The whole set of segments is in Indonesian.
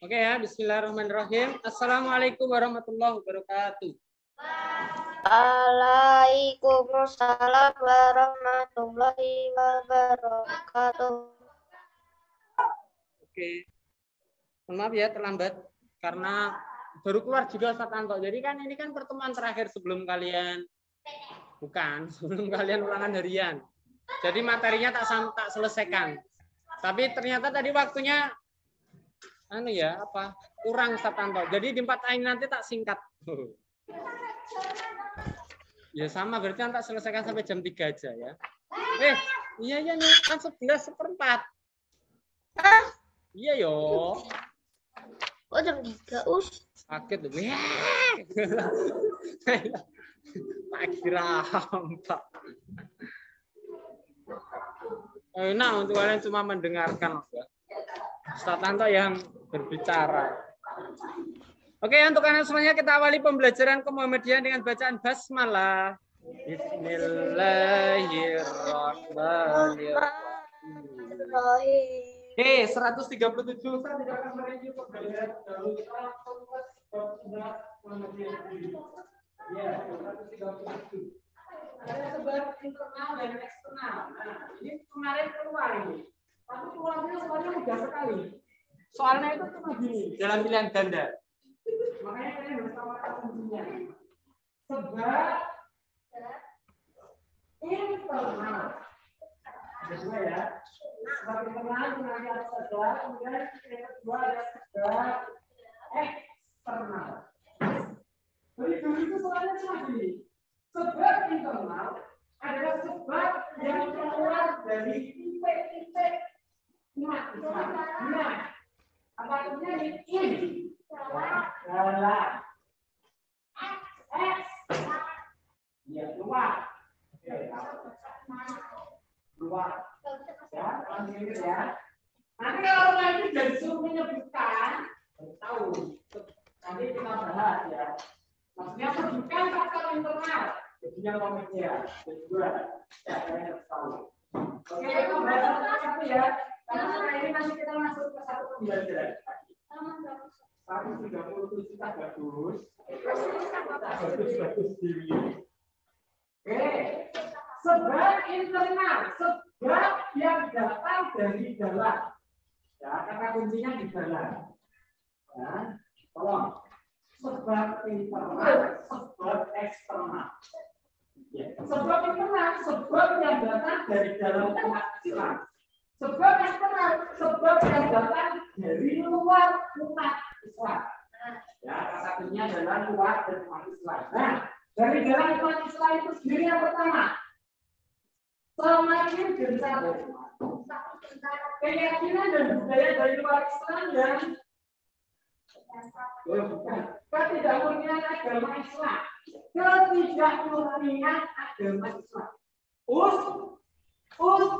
Oke ya, bismillahirrahmanirrahim. Assalamualaikum warahmatullahi wabarakatuh. Waalaikumsalam warahmatullahi wabarakatuh. Oke. Mohon maaf ya terlambat karena baru keluar juga Ustaz Anto. Jadi kan ini kan pertemuan terakhir sebelum kalian sebelum kalian ulangan harian. Jadi materinya tak selesaikan. Tapi ternyata tadi waktunya kurang Ustaz Anto. Jadi di 4A ini nanti tak singkat. Ya sama, berarti tak selesaikan sampai jam 3 aja ya. Iya nih, kan 11:04. Iya yo. Oh jam 3 Sakit loh. Tak kira hampa. Nah, untuk kalian cuma mendengarkan ya. Ustaz Anto yang berbicara. Oke, untuk kalian semuanya kita awali pembelajaran kemuhammadian dengan bacaan basmalah. Bismillahirrahmanirrahim. 137 saya tidak akan mereview pembelajaran dahulu. Kita langsung ya, 137. Ada sebab internal dan eksternal. Nah, ini kemarin keluar ini. Tapi keluarnya soalnya mudah sekali. Soalnya itu cuma gini, dalam pilihan ganda. Makanya kalian harus tahu kata kuncinya. Sebab internal. Ada dua ya. Sebab internal nanti ada sebab, kemudian yang kedua ada sebab eksternal. Jadi dulu itu soalnya cuma gini. Sebab internal adalah sebab yang keluar dari titik-titik nah, apa artinya ini? Dalam. X. Ya, keluar. Keluar. Ya, langsung ya. Nanti kalau nanti jadi suruh menyebutkan, tahu. Nanti kita bahas ya. Maksudnya sebutkan faktor internal. Jadinya komennya. Kedua, ya kalian harus tahu. Oke, kita bahas satu ya. Karena setelah ini nanti kita masuk ke satu pembelajaran. 137 tak bagus. Bagus diri. Oke. Sebab internal, sebab yang datang dari dalam. Ya, kata kuncinya di dalam. Ya, tolong. Sebab internal, sebab eksternal. Ya, sebab internal, sebab yang datang dari dalam umat Islam. Sebab eksternal, sebab yang datang dari luar umat Islam. Ya, salah satunya adalah luar dari umat Islam. Nah, dari dalam umat Islam itu sendiri yang pertama, semakin gencar keyakinan dan budaya dari luar Islam dan ketidakmurnian agama Islam. Ketidakmurnian agama Islam.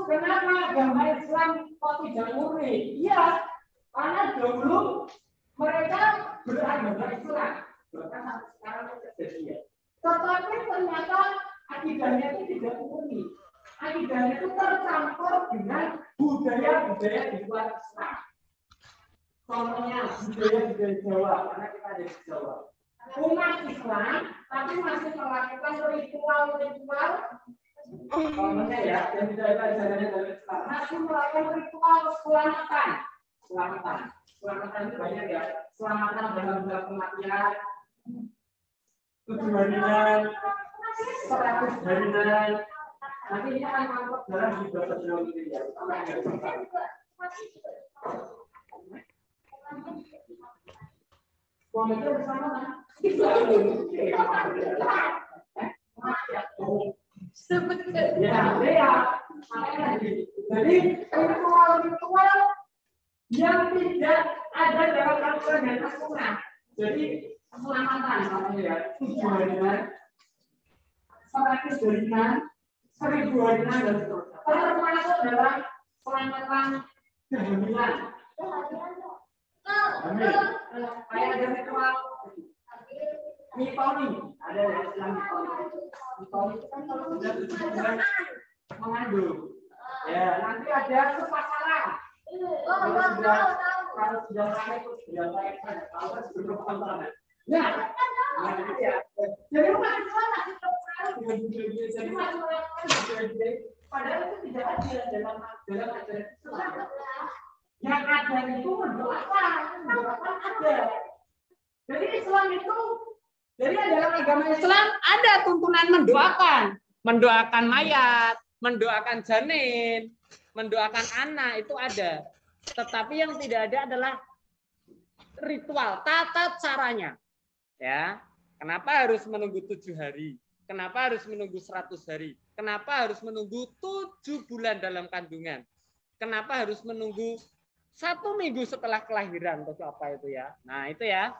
Kenapa agama Islam kok tidak murni? Iya, karena dulu mereka beragama Islam. Bahkan sekarang terjadi. Tetapi ternyata akidahnya itu tidak murni. Akidahnya itu tercampur dengan budaya-budaya di luar Islam. Contohnya budaya Jawa, karena kita ada di Jawa. Umat Islam, tapi masih melakukan ritual-ritual. Contohnya ya, yang tidak ada ajarannya dari Islam, masih melakukan ritual selamatan. Selamatan itu banyak ya. Selamatan dalam bulan kematian, 7 harian, 100 harian. Nanti ini akan masuk dalam beberapa jauh ini ya. Komite bersama kan? Jadi ritual yang tidak ada dalam aturan dan asuhan. Jadi selamatan namanya ya, 7 harian, 100 harian, 1000 harian dan seterusnya. Termasuk dalam selamatan kehamilan. Amin. Kayak ada ritual mitoni, ada Islam mitoni. Mitoni itu kan kalau sudah 7 bulan mengandung. Ya, nanti ada sepasaran. Kalau sudah kalau sudah sampai itu sudah baik saja. Kalau sudah berpengaruh. Nah, itu ya. Jadi umat Islam masih terpengaruh dengan budaya. Jadi masih melakukan budaya. Padahal itu tidak ada dalam ajaran Islam. Yang ada itu mendoakan ada. Jadi Islam itu, jadi dalam agama Islam ada tuntunan mendoakan mayat, mendoakan janin, mendoakan anak itu ada. Tetapi yang tidak ada adalah ritual, tata caranya. Ya, kenapa harus menunggu 7 hari? Kenapa harus menunggu 100 hari? Kenapa harus menunggu 7 bulan dalam kandungan? Kenapa harus menunggu 1 minggu setelah kelahiran? Atau apa itu ya? Nah itu ya.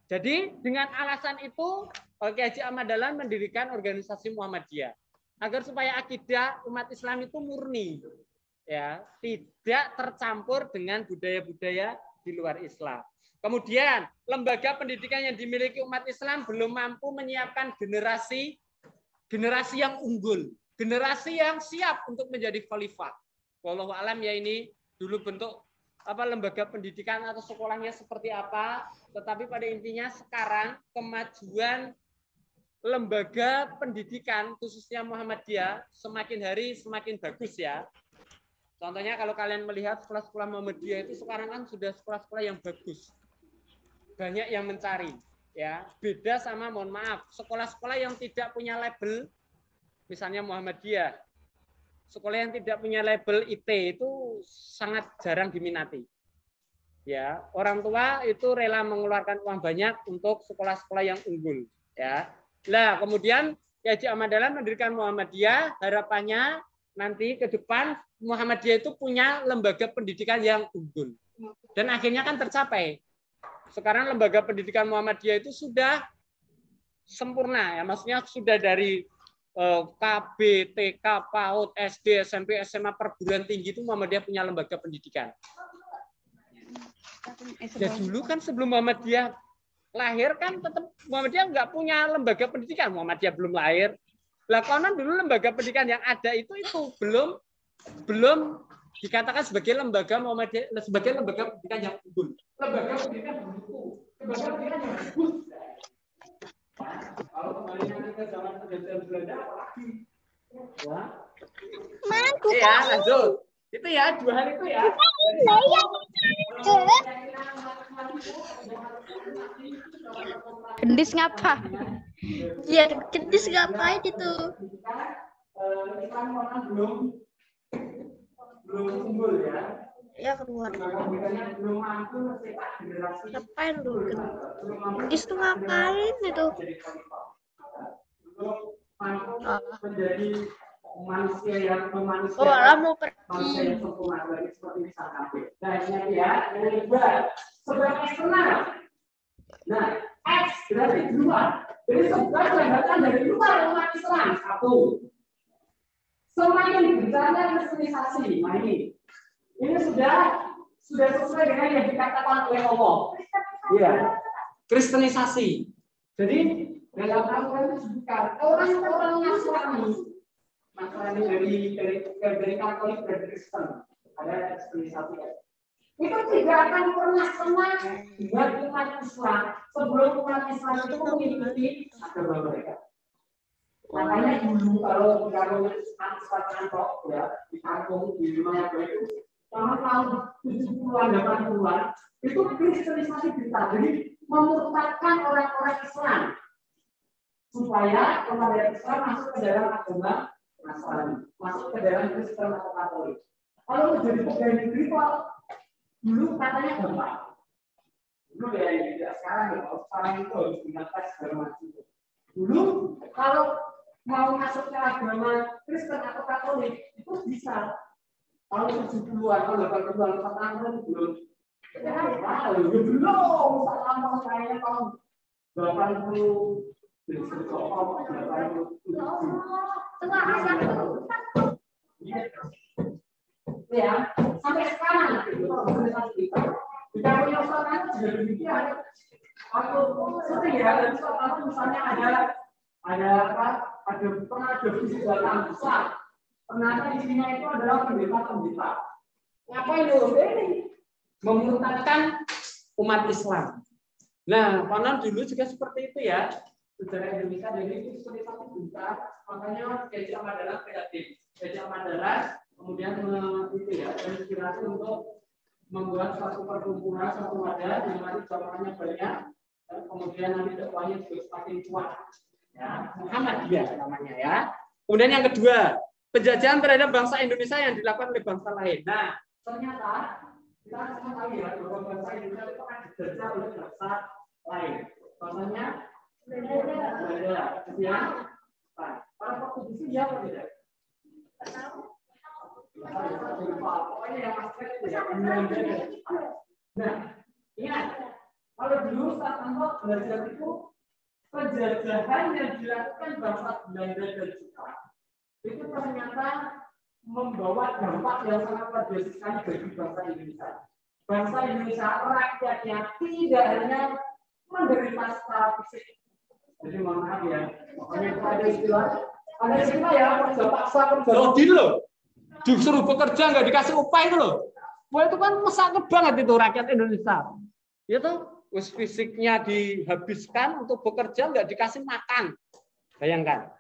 Jadi dengan alasan itu Kiai Haji Ahmad Dahlan mendirikan organisasi Muhammadiyah agar supaya akidah umat Islam itu murni, ya, tidak tercampur dengan budaya-budaya di luar Islam. Kemudian lembaga pendidikan yang dimiliki umat Islam belum mampu menyiapkan generasi yang unggul, generasi yang siap untuk menjadi khalifah. Wallahu alam ya, ini dulu bentuk lembaga pendidikan atau sekolahnya seperti apa, tetapi pada intinya sekarang kemajuan lembaga pendidikan khususnya Muhammadiyah semakin hari semakin bagus ya. Contohnya kalau kalian melihat sekolah-sekolah Muhammadiyah itu sekarang kan sudah sekolah-sekolah yang bagus. Banyak yang mencari ya. Beda sama, mohon maaf, sekolah-sekolah yang tidak punya label misalnya Muhammadiyah. Sekolah yang tidak punya label IT itu sangat jarang diminati. Ya, orang tua itu rela mengeluarkan uang banyak untuk sekolah-sekolah yang unggul, ya. Nah, kemudian Kiai Haji Ahmad Dahlan mendirikan Muhammadiyah, harapannya nanti ke depan Muhammadiyah itu punya lembaga pendidikan yang unggul. Dan akhirnya kan tercapai. Sekarang lembaga pendidikan Muhammadiyah itu sudah sempurna ya, maksudnya sudah dari KB, TK, PAUD, SD, SMP, SMA, perguruan tinggi itu Muhammadiyah punya lembaga pendidikan. Ya dulu kan sebelum Muhammadiyah lahir kan tetap Muhammadiyah nggak punya lembaga pendidikan, Muhammadiyah belum lahir. Lah konon dulu lembaga pendidikan yang ada itu belum dikatakan sebagai lembaga Muhammadiyah, sebagai lembaga pendidikan yang unggul. Lembaga pendidikan begitu, lembaga pendidikan yang bagus. Kalau kembali nanti ke zaman penjajahan Belanda apalagi? Ya. Iya, lanjut. Itu ya, 2 hal itu ya. Gendis ngapa? Iya, gendis ngapain itu? Belum unggul ya. Ya keluar. Ngapain lu? Gendis tuh ngapain itu? Menjadi manusia yang Oh, Allah mau pergi. Nah, ini ya, yang kedua, sebab eksternal. Nah, X berarti di luar. Jadi sebab jabatan dari luar umat Islam. 1. Semakin berjalan kristenisasi. Nah ini sudah sesuai dengan yang dikatakan oleh Allah. Iya, kristenisasi. Jadi dalam Al-Quran itu disebutkan orang-orang Nasrani dari Katolik dan Kristen, ada kristenisasi. Itu tidak akan pernah senang buat umat Islam sebelum umat Islam itu mengikuti agama mereka. Makanya dulu kalau Islam ya di kampung di mana itu tahun 70-an 80-an itu kristenisasi kita, jadi memurtadkan orang-orang Islam supaya orang Islam masuk ke dalam agama Nasrani, masuk ke dalam Kristen atau Katolik. Kalau menjadi pegawai negeri kok dulu katanya gampang. Dulu ya tidak sekarang ya, kalau sekarang itu harus dengan tes segala macam. Dulu kalau mau masuk ke agama Kristen atau Katolik itu bisa. Kalau 70-an, kalau 80-an, tahun belum. Belum, selama saya tahun 80 ya, sampai sekarang kita punya usaha juga demikian. Waktu sering ya, dan suatu misalnya ada pernah ada visi datang besar. Ternyata isinya itu adalah pendeta. Ngapain dulu ini? memurtadkan umat Islam. Nah, konon dulu juga seperti itu ya. Sejarah Indonesia jadi itu seperti satu bangsa, makanya Gajah Mada kreatif. Gajah Mada kemudian itu ya, terinspirasi untuk membuat suatu perkumpulan, suatu wadah yang nanti jamaahnya banyak, dan kemudian nanti dakwahnya juga semakin kuat. Ya, Muhammadiyah namanya ya. Kemudian yang kedua, penjajahan terhadap bangsa Indonesia yang dilakukan oleh bangsa lain. Nah, ternyata kita semua tahu ya bahwa bangsa Indonesia itu akan dijajah oleh bangsa lain. Contohnya Belanda, kemudian para Portugis ya apa tidak? Pokoknya yang aspek itu ya. Nah, ingat kalau dulu saat Anto belajar itu penjajahan yang dilakukan bangsa Belanda dan Jepang itu ternyata membawa dampak yang sangat luar biasa sekali bagi bangsa Indonesia. Bangsa Indonesia rakyatnya tidak hanya menderita secara fisik. Jadi mohon maaf ya, makanya itu ada istilah ya, kerja paksa, kerja lodin loh. Disuruh bekerja nggak dikasih upah itu loh. Wah itu kan mesake banget itu rakyat Indonesia. Ya tuh, fisiknya dihabiskan untuk bekerja nggak dikasih makan. Bayangkan.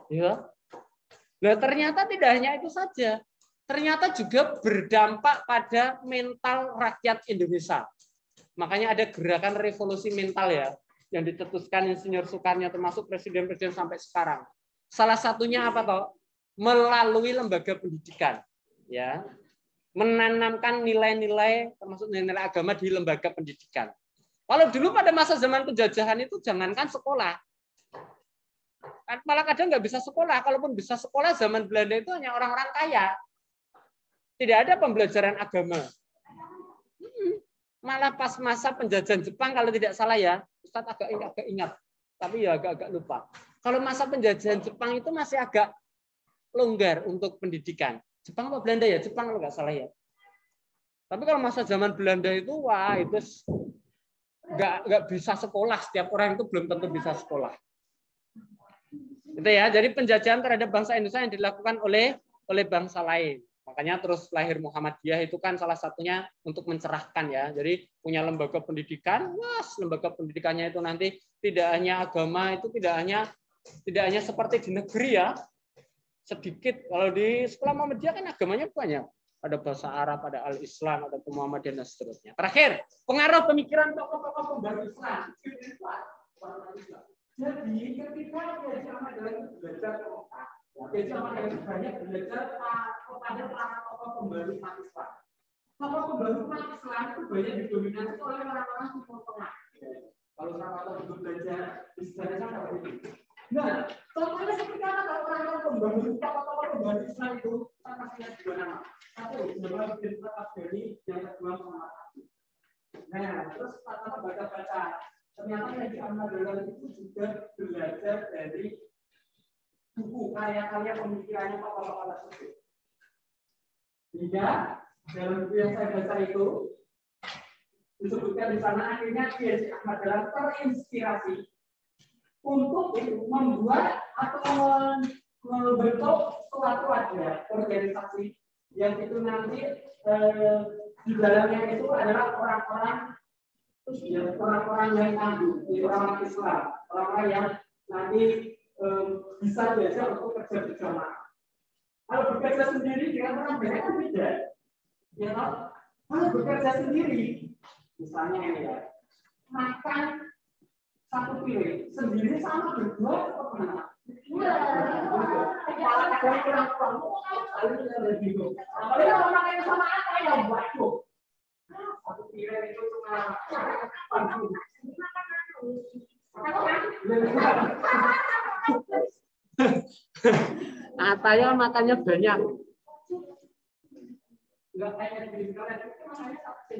Ya. Nah ternyata tidak hanya itu saja. Ternyata juga berdampak pada mental rakyat Indonesia. Makanya ada gerakan revolusi mental ya, yang dicetuskan Insinyur Soekarno termasuk presiden-presiden sampai sekarang. Salah satunya apa toh? Melalui lembaga pendidikan, ya, menanamkan nilai-nilai termasuk nilai agama di lembaga pendidikan. Kalau dulu pada masa zaman penjajahan itu jangankan sekolah, malah kadang nggak bisa sekolah. Kalaupun bisa sekolah zaman Belanda itu hanya orang-orang kaya, tidak ada pembelajaran agama. Malah pas masa penjajahan Jepang kalau tidak salah ya, Ustadz agak ingat, tapi ya agak lupa. Kalau masa penjajahan Jepang itu masih agak longgar untuk pendidikan. Jepang apa Belanda ya? Jepang kalau nggak salah ya. Tapi kalau masa zaman Belanda itu, wah itu nggak bisa sekolah. Setiap orang itu belum tentu bisa sekolah. Itu ya. Jadi penjajahan terhadap bangsa Indonesia yang dilakukan oleh bangsa lain. Makanya terus lahir Muhammadiyah itu kan salah satunya untuk mencerahkan ya. Jadi punya lembaga pendidikan, lembaga pendidikannya itu nanti tidak hanya agama, itu tidak hanya seperti di negeri ya. Sedikit kalau di sekolah Muhammadiyah kan agamanya banyak, ada bahasa Arab, ada Al-Islam, ada Muhammadiyah dan seterusnya. Terakhir, pengaruh pemikiran tokoh-tokoh pembaru Islam. Jadi ketika Gajah Mada belajar Gajah Mada banyak belajar kepada para tokoh pembaru Islam. Tokoh pembaru Islam itu banyak didominasi oleh orang-orang Timur Tengah. Kalau sama-sama itu belajar di sejarah seperti itu. Nah, contohnya seperti apa kalau orang-orang pembangun tokoh-tokoh pembangun Islam itu saya kasih dua nama. Satu, Jamal bin Abdani, yang kedua Muhammad Ali. Nah, terus pertama baca-baca. Ternyata yang diamal dalam itu juga belajar dari buku karya-karya pemikirannya tokoh-tokoh tersebut. Hingga dalam buku yang saya baca itu disebutkan di sana akhirnya Kiai Ahmad Dahlan terinspirasi untuk membuat atau membentuk suatu wadah organisasi yang itu nanti di dalamnya itu adalah orang-orang yang tangguh, orang Islam, orang-orang yang nanti bisa belajar untuk kerja bersama. Kalau bekerja sendiri dengan orang banyak kan beda. Ya, kalau bekerja sendiri, misalnya ini ya, makan satu piring sendiri sama berdua atau mana? Kalau ada kurang lalu kita berbingung. Kalau orang makan sama apa ya waduh. Satu piring itu cuma Ataya makannya banyak. Enggak kayak di sekolah itu makannya satu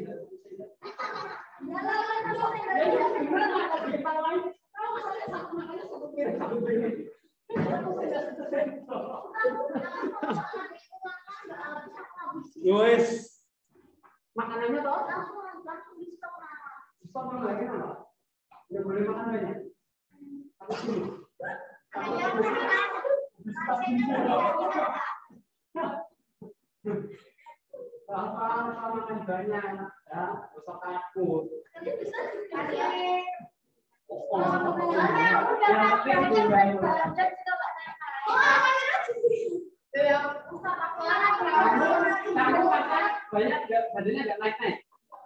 Yoes, makanannya toh langsung di stop. Stop lagi apa? Tidak boleh makan banyak. Apa dulu? Apa makan banyak? Ya, Kamu makan banyak badannya nggak naik-naik.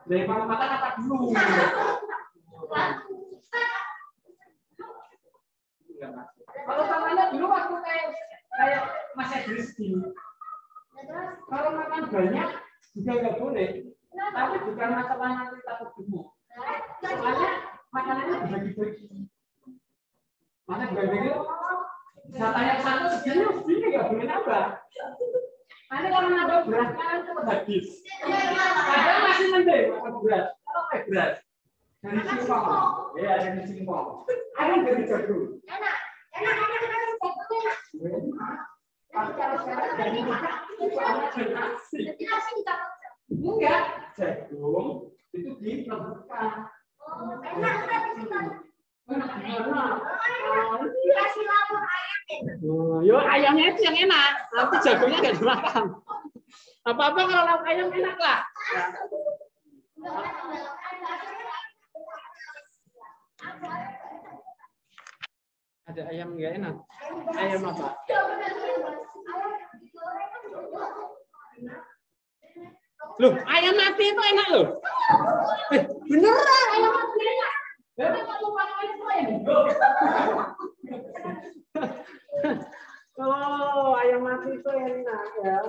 Dari kamu makan apa dulu? Kalau samanya dulu waktu kayak masih Rizky. Kalau makan banyak juga nggak boleh. Tapi bukan masalah nanti takut gemuk. Soalnya makanannya dibagi-bagi. Mana dibagi-bagi? Saya satu segini nggak boleh nambah. Nanti kalau nambah beras kan cepat habis. Padahal masih mending makan beras. Kalau kayak beras dari singkong, ya dari singkong. Ada dari jagung. Enak kita tapi kalau sekarang jadi makan itu nasi. Enggak, jagung itu direbuskan. Yo ayamnya itu yang enak, nanti jagungnya nggak dimakan. Apa-apa kalau lauk ayam enak lah. Ada ayam nggak enak? Ayam apa? Loh, ayam mati itu enak loh. Beneran ayam mati enak. Oh, ayam mati itu enak ya.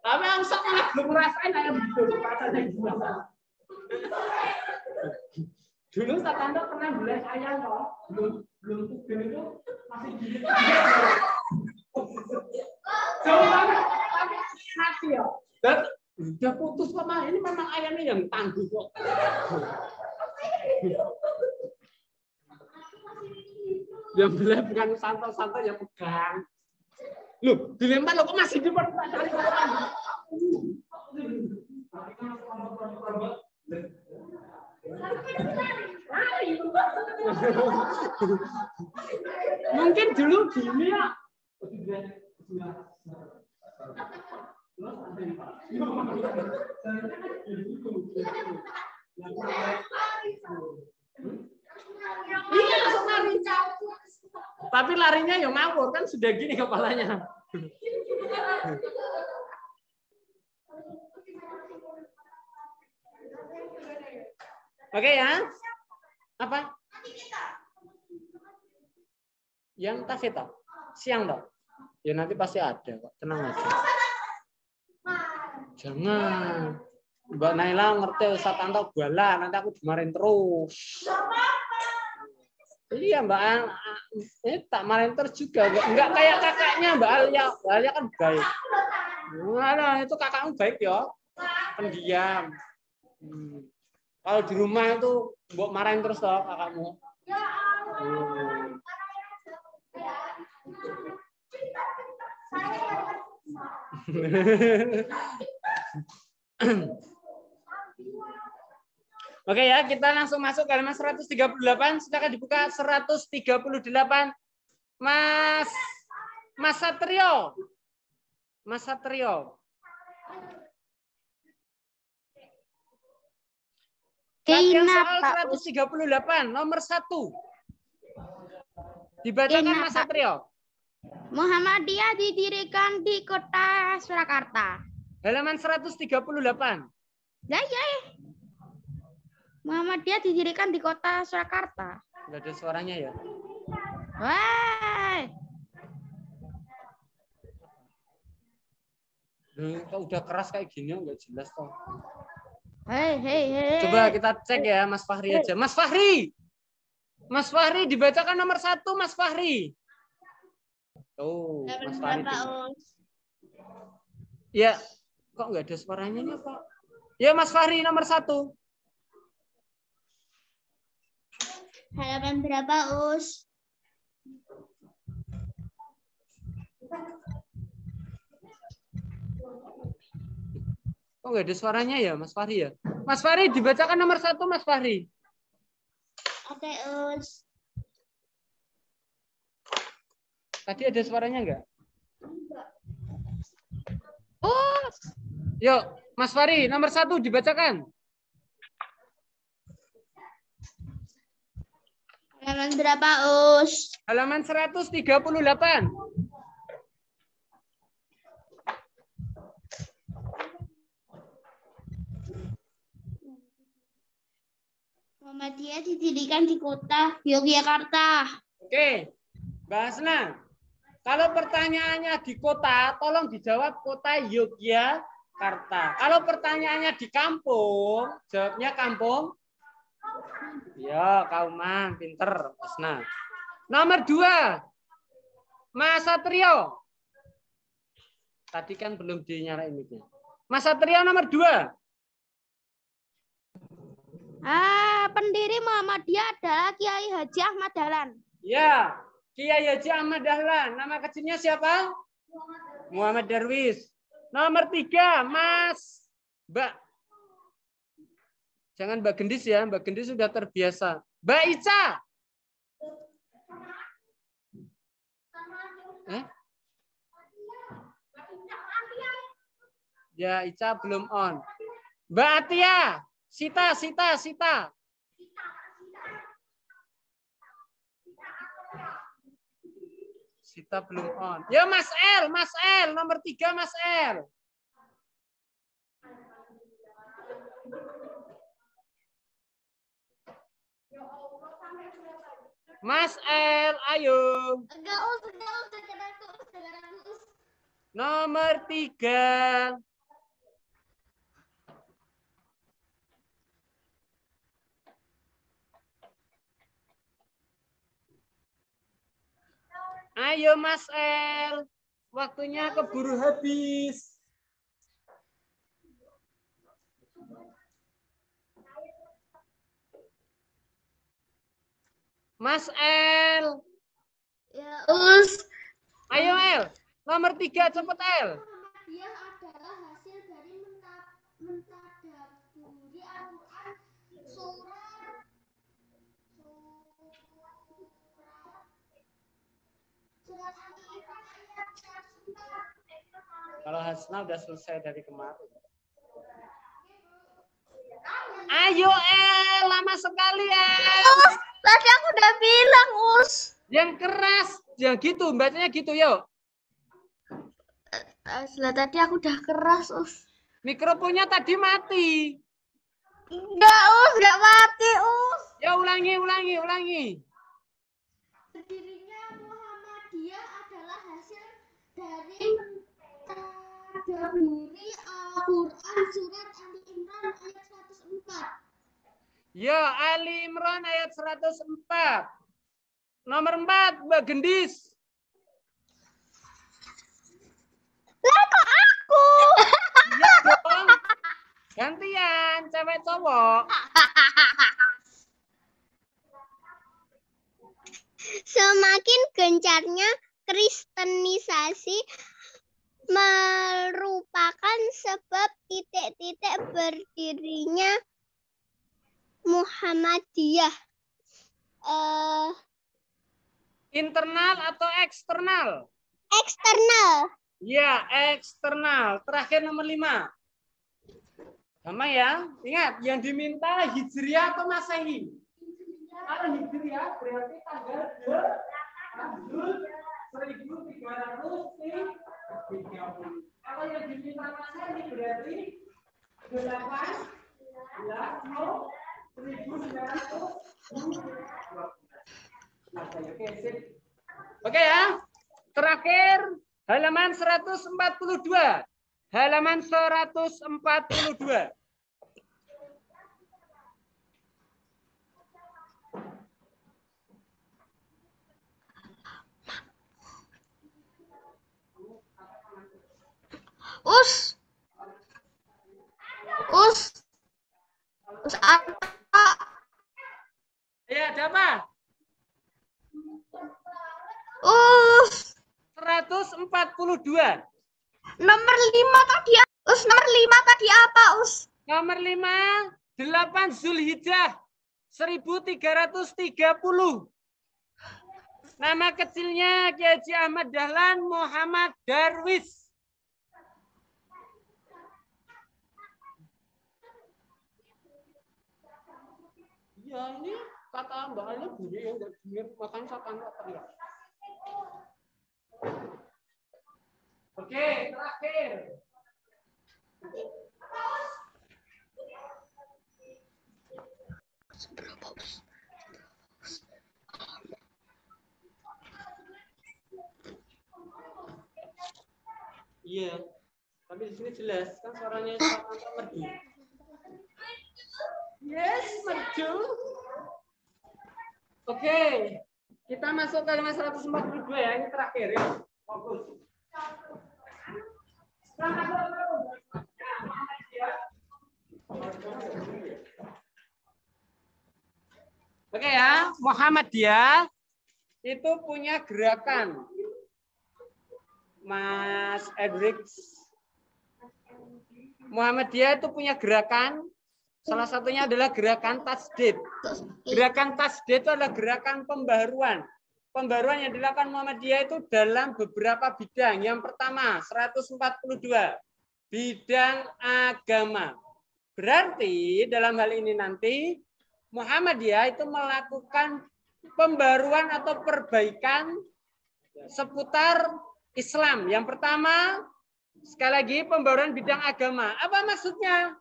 Tapi usah malah belum ngerasain ayam hidup rasanya gimana. Dulu Satanda pernah beli ayam loh. Belum itu masih gini. Jauh banget tapi nasi ya. Dan udah putus sama ini memang ayamnya yang tangguh kok. Yang beli bukan santai-santai yang pegang. Loh, dilempar lo kok masih di pertanyaan. Mungkin dulu gini ya. Iya, langsung lari. Tapi larinya ya ngawur kan sudah gini kepalanya. Oke ya. Apa? Yang tafeta. Siang toh. Ya nanti pasti ada kok. Tenang aja. Jangan. Mbak Naila ngerti Satanta bala, nanti aku dimarahin terus. Iya Mbak, ini tak marahin terus juga. Enggak kayak kakaknya Mbak Alia. Mbak Alia kan baik. Nah, itu kakakmu baik ya. Pendiam. Kalau di rumah itu mbok marahin terus toh kakakmu. Oke ya, kita langsung masuk ke halaman 138. Silakan dibuka 138. Mas Satrio. Mas Satrio. Latihan soal 138 nomor 1. Dibacakan Mas Satrio. Muhammadiyah didirikan di kota Surakarta. Halaman 138. Ya. Muhammadiyah didirikan di kota Surakarta. Enggak ada suaranya ya? Wah. Kok udah keras kayak gini enggak jelas toh. Hei. Coba kita cek ya Mas Fahri aja. Mas Fahri. Mas Fahri dibacakan nomor 1 Mas Fahri. Tuh, Mas Fahri. Ya, kok enggak ada suaranya nih, Pak? Ya, Mas Fahri nomor 1. Halaman berapa, Us? Kok nggak ada suaranya ya, Mas Fahri ya? Mas Fahri dibacakan nomor 1, Mas Fahri. Oke, Us. Tadi ada suaranya nggak? Us. Yuk, Mas Fahri nomor 1 dibacakan. Halaman berapa, Us? Halaman 138. Muhammadiyah didirikan di kota Yogyakarta. Oke, Mbak Hasna. Kalau pertanyaannya di kota, tolong dijawab kota Yogyakarta. Kalau pertanyaannya di kampung, jawabnya kampung. Ya, Kauman, pinter, Hasna. Nomor 2, Mas Satrio. Tadi kan belum dinyalain mic-nya. Mas Satrio nomor 2. Pendiri Muhammadiyah adalah Kiai Haji Ahmad Dahlan. Ya, Kiai Haji Ahmad Dahlan. Nama kecilnya siapa? Muhammad Darwis. Nomor 3, Mas Mbak. Jangan Mbak Gendis ya, Mbak Gendis sudah terbiasa. Mbak Ica. Ya, Ica belum on. Mbak Atia. Sita. Sita belum on. Ya, Mas L, nomor 3 Mas L. Mas L, ayo. Nomor 3. Ayo Mas El, waktunya keburu habis. Mas El. Ya, Us. Ayo El, nomor 3 cepet El. Muhammadiyah adalah hasil dari mentadaburi Al-Quran surat Al-Imran ayat 104. Kalau Hasna udah selesai dari kemarin. Ayo El, lama sekali El. Tadi aku udah bilang, Us. Yang keras, yang gitu, bacanya gitu yuk. Tadi aku udah keras, Us. Mikrofonnya tadi mati. Enggak, Us, enggak mati, Us. Ya ulangi. Berdirinya Muhammadiyah adalah hasil dari mentadaburi Al-Quran surat Al-Imran ayat 104. Ya, Ali Imran ayat 104. Nomor 4, Mbak Gendis. Lah kok aku? Iya dong. Gantian, cewek cowok. Semakin gencarnya kristenisasi merupakan sebab titik-titik berdirinya Muhammadiyah. Internal atau eksternal? Eksternal. Ya, eksternal. Terakhir nomor 5. Sama ya. Ingat, yang diminta Hijriah atau Masehi? Kalau Hijriah berarti tanggal 8 Jul 1330. Kalau yang diminta Masehi berarti 18/1912. Oke ya. Terakhir halaman 142. Halaman 142. Us apa? Ya, ada apa? 142. Nomor 5 tadi. Nomor 5 tadi apa, Us? Nomor 5, 8 Zulhijjah 1330. Nama kecilnya Kiai Haji Ahmad Dahlan Muhammad Darwis. Ya ini Kata Mbak Ali bunyi yang nggak dengar, makanya saya tanya teriak. Oke, terakhir. Iya, tapi di sini jelas kan suaranya sangat merdu. Yes, merdu. Oke, kita masuk ke halaman 142 ya, ini terakhir ya. Fokus. Oke ya, Muhammadiyah itu punya gerakan. Mas Edric, Muhammadiyah itu punya gerakan, salah satunya adalah gerakan tasdid. Gerakan tasdid itu adalah gerakan pembaharuan. Pembaharuan yang dilakukan Muhammadiyah itu dalam beberapa bidang. Yang pertama, 142, bidang agama. Berarti dalam hal ini nanti, Muhammadiyah itu melakukan pembaharuan atau perbaikan seputar Islam. Yang pertama, sekali lagi pembaharuan bidang agama. Apa maksudnya,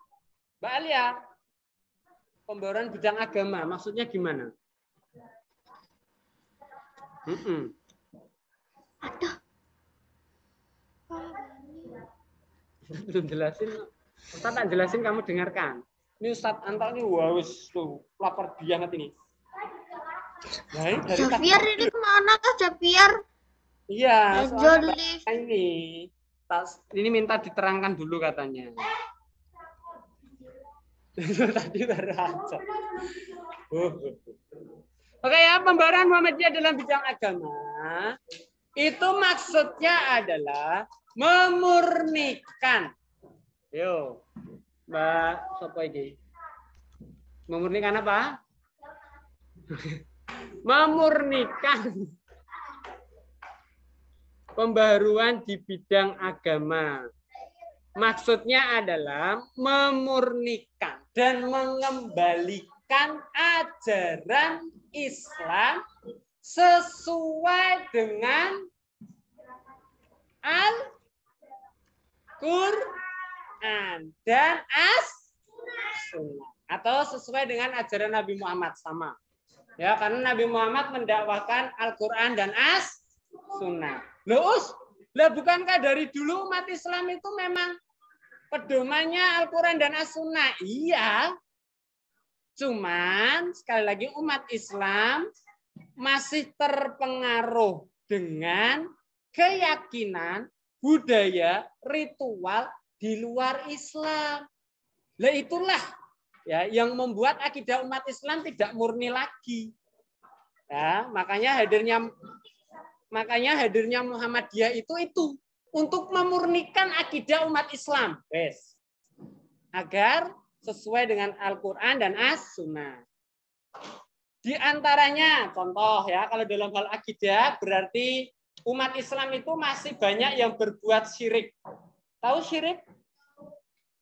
Mbak Alia? Pembaharuan bidang agama, maksudnya gimana? Aduh. Belum jelasin. Ustaz tak jelasin, kamu dengarkan. Ini Ustaz Anto ini wawis tuh lapar banget ini. Nah, dari Javier ini kemana kah Javier? Iya, Jolly. ini minta diterangkan dulu katanya. Tadi baru aja. Oke ya, pembaharuan Muhammadiyah dalam bidang agama itu maksudnya adalah memurnikan. Yo, Mbak Sopo ini. Memurnikan apa? Memurnikan pembaharuan di bidang agama. Maksudnya adalah memurnikan dan mengembalikan ajaran Islam sesuai dengan Al-Quran dan As-Sunnah. Atau sesuai dengan ajaran Nabi Muhammad, sama. Ya, karena Nabi Muhammad mendakwakan Al-Quran dan As-Sunnah. Lah bukankah dari dulu umat Islam itu memang pedomannya Al-Quran dan As-Sunnah? Iya. Cuman sekali lagi umat Islam masih terpengaruh dengan keyakinan, budaya, ritual di luar Islam. Lah itulah ya yang membuat akidah umat Islam tidak murni lagi. Ya, makanya hadirnya Muhammadiyah itu untuk memurnikan akidah umat Islam, guys, agar sesuai dengan Al-Quran dan As-Sunnah. Di antaranya, contoh ya, kalau dalam hal akidah berarti umat Islam itu masih banyak yang berbuat syirik. Tahu syirik?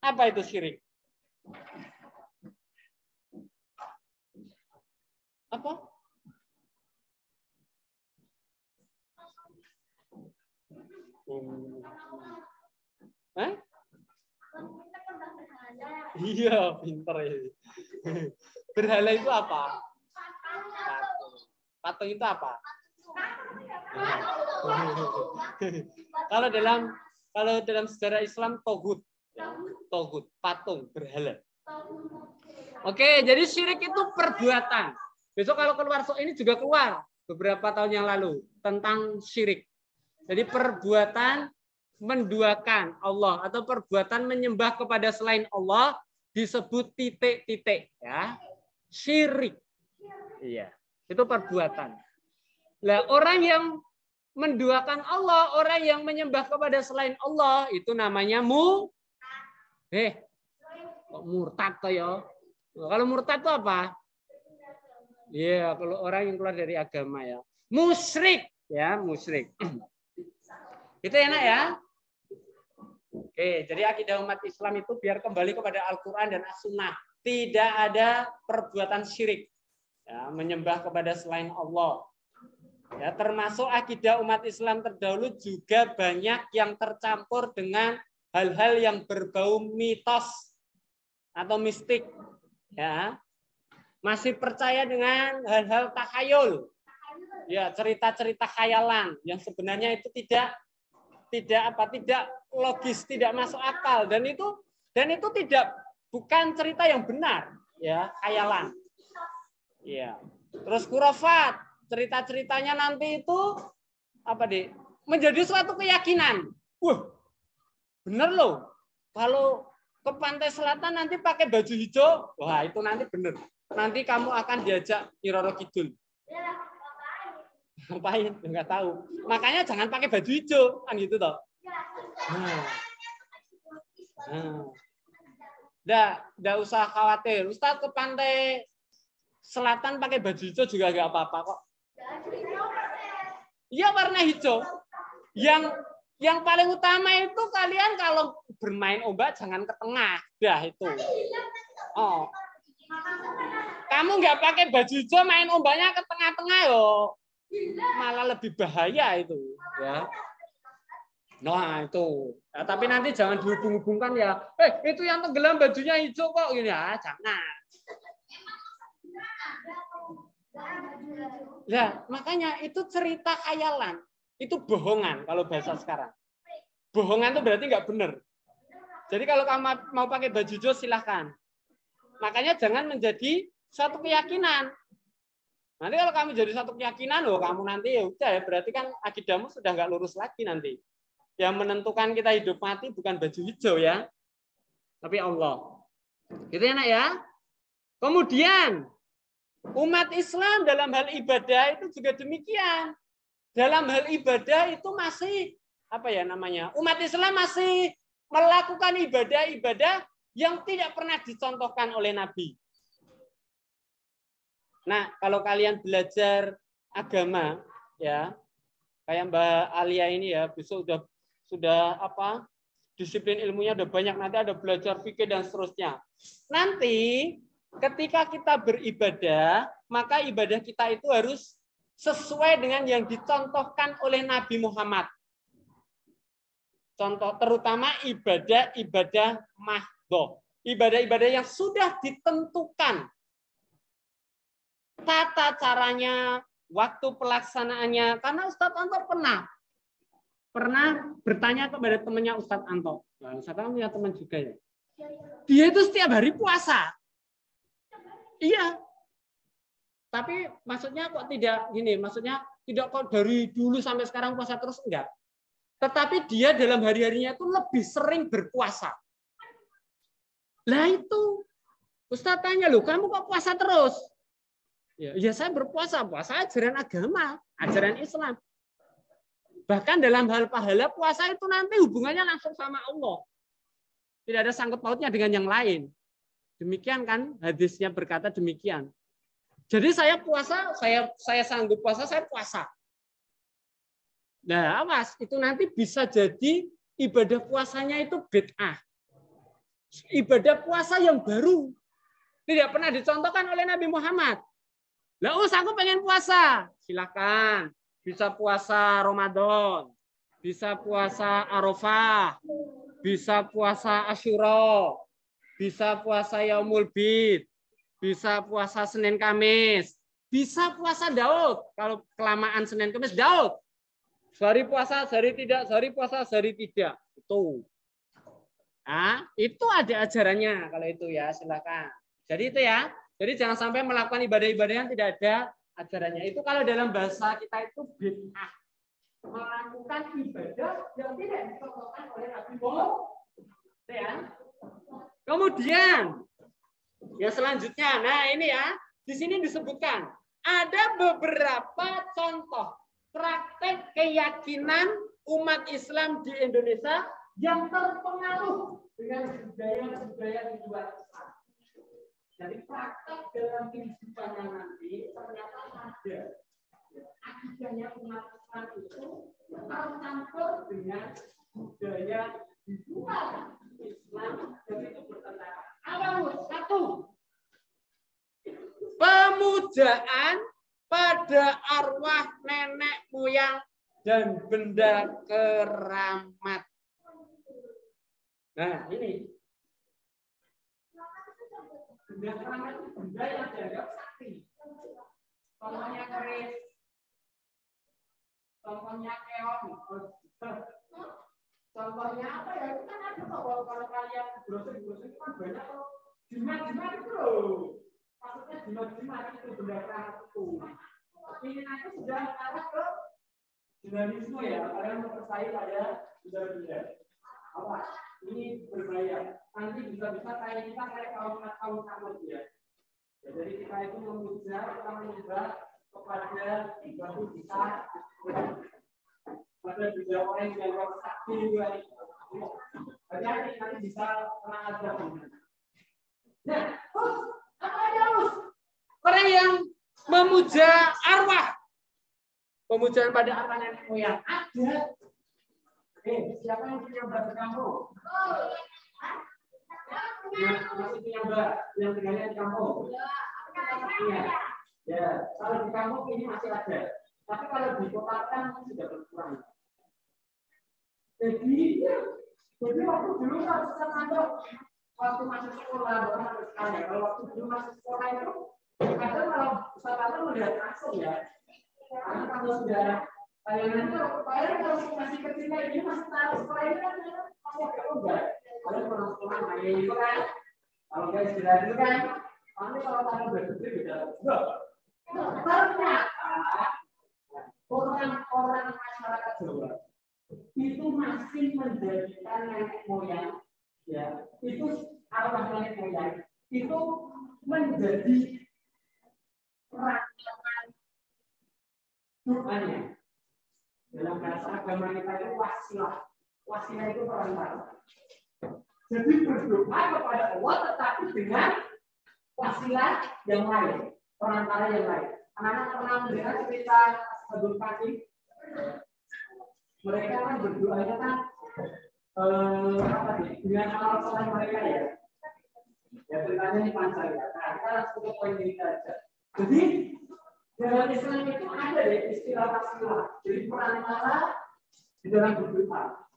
Apa itu syirik? Apa? Hah? Iya, pinter ya. Berhala itu apa? Patung itu apa? Kalau dalam sejarah Islam togut, patung, berhala. Oke, jadi syirik itu perbuatan. Besok kalau keluar ini juga keluar beberapa tahun yang lalu tentang syirik. Jadi perbuatan menduakan Allah atau perbuatan menyembah kepada selain Allah disebut titik-titik ya. Syirik. Iya, itu perbuatan. Lah orang yang menduakan Allah, orang yang menyembah kepada selain Allah itu namanya murtad toh ya. Kalau murtad itu apa? Iya, kalau orang yang keluar dari agama ya. Musyrik ya, musyrik. Itu enak ya. Oke, jadi akidah umat Islam itu biar kembali kepada Al-Quran dan As-Sunnah. Tidak ada perbuatan syirik. ya, menyembah kepada selain Allah. Ya, termasuk akidah umat Islam terdahulu juga banyak yang tercampur dengan hal-hal yang berbau mitos atau mistik. Ya, masih percaya dengan hal-hal takhayul. Ya, cerita-cerita khayalan yang sebenarnya itu tidak logis, tidak masuk akal, dan itu bukan cerita yang benar, ya, khayalan. Ya. Terus khurafat, cerita-ceritanya nanti itu menjadi suatu keyakinan. Wah, bener loh. Kalau ke pantai selatan nanti pakai baju hijau, wah itu nanti bener. Nanti kamu akan diajak Nyiroro Kidul. Ngapain? Enggak tahu. Makanya jangan pakai baju hijau, kan gitu toh. Nggak usah khawatir. Ustaz ke pantai selatan pakai baju hijau juga nggak apa-apa kok. Iya, warna hijau. Yang paling utama itu kalian kalau bermain ombak jangan ke tengah. Dah itu. Oh. Kamu nggak pakai baju hijau main ombaknya ke tengah-tengah yo. Malah lebih bahaya itu, ya. Nah, itu. Ya, tapi nanti jangan dihubung-hubungkan ya. Itu yang tenggelam bajunya hijau kok gini ya, jangan. Ya, makanya itu cerita khayalan. Itu bohongan kalau bahasa sekarang. Bohongan itu berarti nggak benar. Jadi kalau kamu mau pakai baju hijau silahkan. Makanya jangan menjadi suatu keyakinan. Nanti kalau kamu jadi satu keyakinan, loh, kamu nanti ya udah ya, berarti kan akidahmu sudah nggak lurus lagi nanti. Yang menentukan kita hidup mati bukan baju hijau ya, tapi Allah. Gitu ya nak ya. Kemudian umat Islam dalam hal ibadah itu juga demikian. Dalam hal ibadah itu masih umat Islam masih melakukan ibadah-ibadah yang tidak pernah dicontohkan oleh Nabi. Nah, kalau kalian belajar agama, ya, kayak Mbak Alia ini ya, besok sudah disiplin ilmunya udah banyak, nanti ada belajar fikih dan seterusnya. Nanti ketika kita beribadah, maka ibadah kita itu harus sesuai dengan yang dicontohkan oleh Nabi Muhammad. Contoh terutama ibadah mahdhah, ibadah-ibadah yang sudah ditentukan tata caranya, waktu pelaksanaannya. Karena Ustadz Anto pernah bertanya kepada temannya Ustadz Anto. Nah, Ustadz Anto punya teman juga ya. Dia itu setiap hari puasa. Iya. Tapi maksudnya kok tidak gini, maksudnya tidak kok dari dulu sampai sekarang puasa terus, enggak. Tetapi dia dalam hari-harinya itu lebih sering berpuasa. Lah itu Ustadz tanya, loh kamu kok puasa terus? Ya saya berpuasa, puasa ajaran agama, ajaran Islam. Bahkan dalam hal pahala puasa itu nanti hubungannya langsung sama Allah. Tidak ada sangkut pautnya dengan yang lain. Demikian kan hadisnya berkata demikian. Jadi saya puasa, saya sanggup puasa, saya puasa. Nah, awas, itu nanti bisa jadi ibadah puasanya itu bid'ah. Ibadah puasa yang baru. Tidak pernah dicontohkan oleh Nabi Muhammad. Lah, aku pengen puasa. Silakan. Bisa puasa Ramadan, bisa puasa Arafah, bisa puasa Asyura, bisa puasa Yaumul Bid, bisa puasa Senin Kamis, bisa puasa Daud. Kalau kelamaan Senin Kamis, Daud. Sehari puasa, sehari tidak, sehari puasa, sehari tidak. Itu. Nah, itu ada ajarannya kalau itu ya, silakan. Jadi itu ya. Jadi jangan sampai melakukan ibadah-ibadah yang tidak ada ajarannya. Itu kalau dalam bahasa kita itu bid'ah. Melakukan ibadah yang tidak dicontohkan oleh Nabi Muhammad. Ya. Kemudian ya selanjutnya, nah ini ya, di sini disebutkan ada beberapa contoh praktek keyakinan umat Islam di Indonesia yang terpengaruh dengan budaya-budaya di luar Islam. Jadi praktek dalam kehidupannya nanti ternyata ada akidahnya umat Islam itu tercampur dengan budaya di luar Islam dan itu bertentangan. Apa? Satu, pemujaan pada arwah nenek moyang dan benda keramat. Nah, ini. Benda keramat itu benda yang dianggap sakti. Contohnya keris, contohnya keong, contohnya apa ya? Itu kan ada kalau kalian browsing itu kan banyak kok. Jimat-jimat itu loh. Maksudnya jimat-jimat itu benda keramat itu. Ini nanti sudah mengarah ke dinamisme ya. Kalian mempercayai pada benda-benda. Apa? Ini berbahaya. Nanti bisa-bisa kayak kita kayak kaum sama dia. Ya, jadi kita itu memuja, kita menyembah kepada batu besar, pada juga orang yang dianggap sakti juga. Jadi nanti bisa menang aja. Nah, apa aja Us? Orang yang memuja arwah, pemujaan pada arwah nenek moyang Ada. Siapa yang punya batu kampung? Masih punya mbak yang tinggalnya di kampung? Iya. Ya, kalau di kampung ini masih ada. Tapi kalau di kota kan sudah berkurang. Jadi waktu dulu kalau kita masuk, waktu masih sekolah, bukan sampai sekarang ya. Kalau waktu dulu masih sekolah itu, kadang kalau wisatawan melihat langsung ya. Karena kalau sudah tayangan itu, kalau masih kecil kayak gini masih taruh sekolah ini kan masih agak enggak. Kalau orang sekolah main itu kan, kalau nggak istirahat dulu kan, nanti kalau taruh bergede beda. Ternyata orang-orang masyarakat Jawa itu masih menjadikan nenek moyang, ya itu arwah nenek moyang itu menjadi perangkatan Tuhannya. Dalam bahasa agama kita itu wasilah. Wasilah itu perantara. Jadi berdoa kepada Allah tetapi dengan wasilah yang lain, perantara yang lain. Anak-anak pernah mendengar cerita Abdul Qasim? Mereka kan berdoanya kan dengan amal soleh mereka ya. Ya ceritanya di Pansar ya. Nah, kita langsung ke poin ini saja. Jadi dalam Islam itu ada deh istilah wasilah. Jadi perantara di dalam berdoa.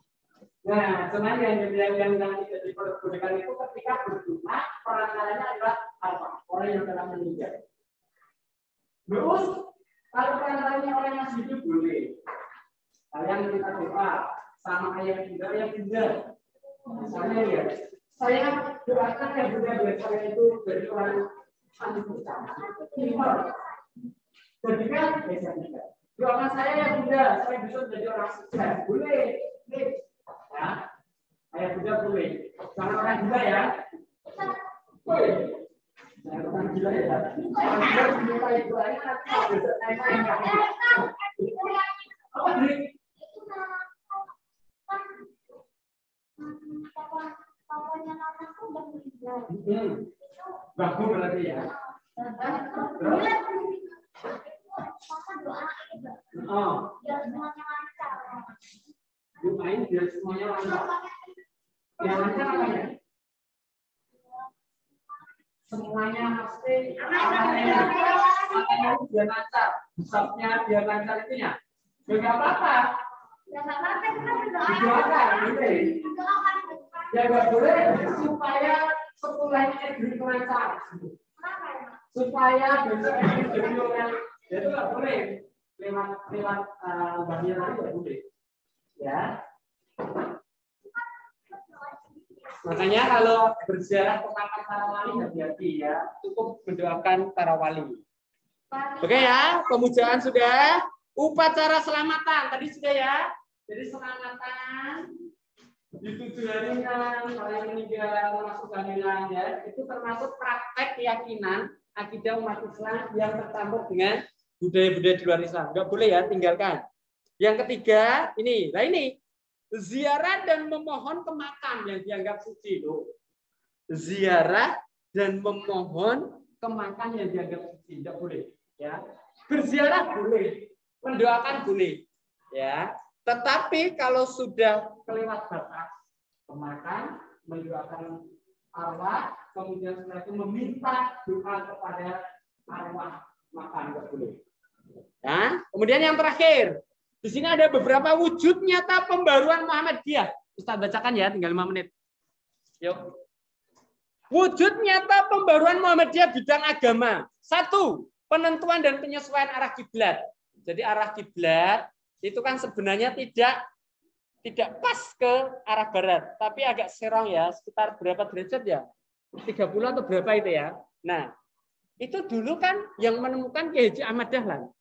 Nah, sebenarnya yang tidak diperbolehkan itu ketika berdoa perantaranya adalah apa? Orang yang telah meninggal. Terus kalau perantaranya orang yang masih hidup boleh. Kalian kita doa sama ayah bunda. Misalnya ya, saya doakan ya bunda biar saya itu dari orang santri utama. Jadikan doakan saya ya bunda, saya bisa menjadi orang sukses. Boleh. Ya, ayah bunda boleh. Jangan orang gila ya. Boleh. Jangan orang gila ya. Orang gila menyukai doanya nanti apa Drik? Bagus berarti ya. Doain biar semuanya lancar. Yang lancar apa ya? Semuanya pasti makanya biar lancar. Hisapnya biar lancar itunya. Enggak apa-apa. Didoakan, boleh. Ya nggak boleh supaya sekolahnya jadi lancar. Supaya besok jadi orang, itu nggak boleh lewat bagian lain nggak boleh. Ya. Makanya kalau berziarah ke makam para wali hati-hati ya, cukup mendoakan para wali. Oke ya, pemujaan sudah. Upacara selamatan tadi sudah ya. Jadi selamatan di 7 hari kan orang meninggal masuk kehamilan ya. Itu termasuk praktek keyakinan akidah umat Islam yang tercampur dengan budaya-budaya di luar Islam. Enggak boleh ya, tinggalkan. Yang ketiga ini, nah ini ziarah dan memohon ke makam yang dianggap suci loh. Ziarah dan memohon ke makam yang dianggap suci, enggak boleh ya. Berziarah boleh. Mendoakan boleh, ya. Tetapi kalau sudah kelewat batas, maka mendoakan arwah, kemudian setelah itu meminta doa kepada arwah makan nggak boleh. Ya, kemudian yang terakhir, di sini ada beberapa wujud nyata pembaruan Muhammadiyah. Ustaz bacakan ya, tinggal 5 menit. Yuk. Wujud nyata pembaruan Muhammadiyah bidang agama. 1. Penentuan dan penyesuaian arah kiblat. Jadi arah kiblat itu kan sebenarnya tidak pas ke arah barat, tapi agak serong ya, sekitar berapa derajat ya? 30 atau berapa itu ya? Nah, itu dulu kan yang menemukan Kiai Haji Ahmad Dahlan.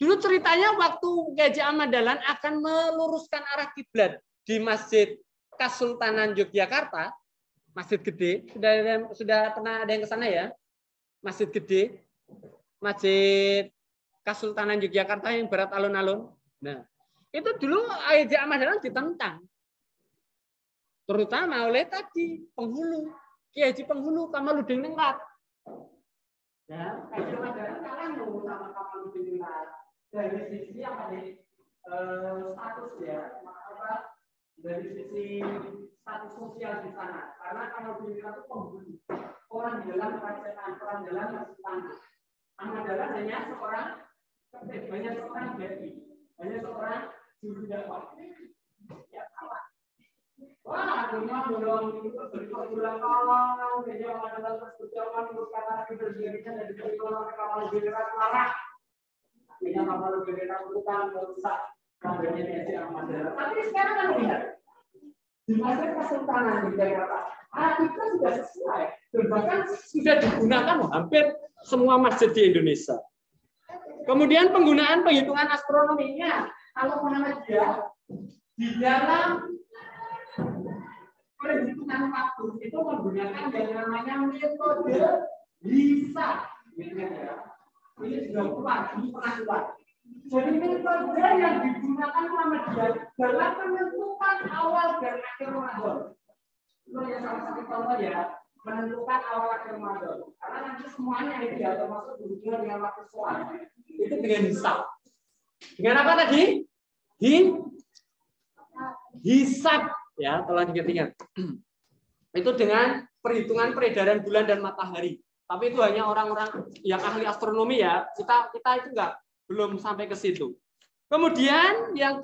Dulu ceritanya waktu Kiai Haji Ahmad Dahlan akan meluruskan arah kiblat di Masjid Kasultanan Yogyakarta, Masjid Gede, sudah pernah ada yang ke sana ya? Masjid Gede, Masjid Kasultanan Yogyakarta yang barat alun-alun. Nah, itu dulu Kiai Haji Ahmad Dahlan ditentang. Terutama oleh tadi penghulu, Kiai Haji Penghulu Kamaluddin Ningrat. Ya, Kiai Haji Ahmad Dahlan kalah sama Kamaluddin Ningrat dari sisi apa nih? Status ya, apa? Dari sisi status sosial di sana. Karena Kamaluddin Ningrat itu penghulu, orang dalam kerajaan, orang dalam istana. Ahmad Dahlan hanya seorang banyak seorang dai, banyak seorang juru dakwah. Ya salah. Wah, dunia belum itu berulang-ulang, dia adalah perjuangan untuk kata keberjadian dari perjuangan kapal general marah. Ini kapal general bukan merusak kadernya Kiai Ahmad Dahlan. Tapi sekarang kan lihat di Masjid Kasultanan di Jakarta, itu sudah sesuai, dan bahkan sudah digunakan hampir semua masjid di Indonesia. Kemudian penggunaan penghitungan astronominya, kalau Muhammadiyah di dalam perhitungan waktu itu menggunakan yang namanya metode hisab. Ini sudah keluar, ini pernah keluar. Jadi metode yang digunakan Muhammadiyah dalam menentukan awal dan akhir Ramadan. Itu yang salah satu contoh ya, menentukan awal akhir Ramadan. Karena nanti semuanya itu ya termasuk berhubungan dengan waktu sholat. Itu dengan hisab. Dengan apa tadi? Hisab ya, tolong diingat-ingat. Itu dengan perhitungan peredaran bulan dan matahari. Tapi itu hanya orang-orang yang ahli astronomi ya. Kita itu belum sampai ke situ. Kemudian yang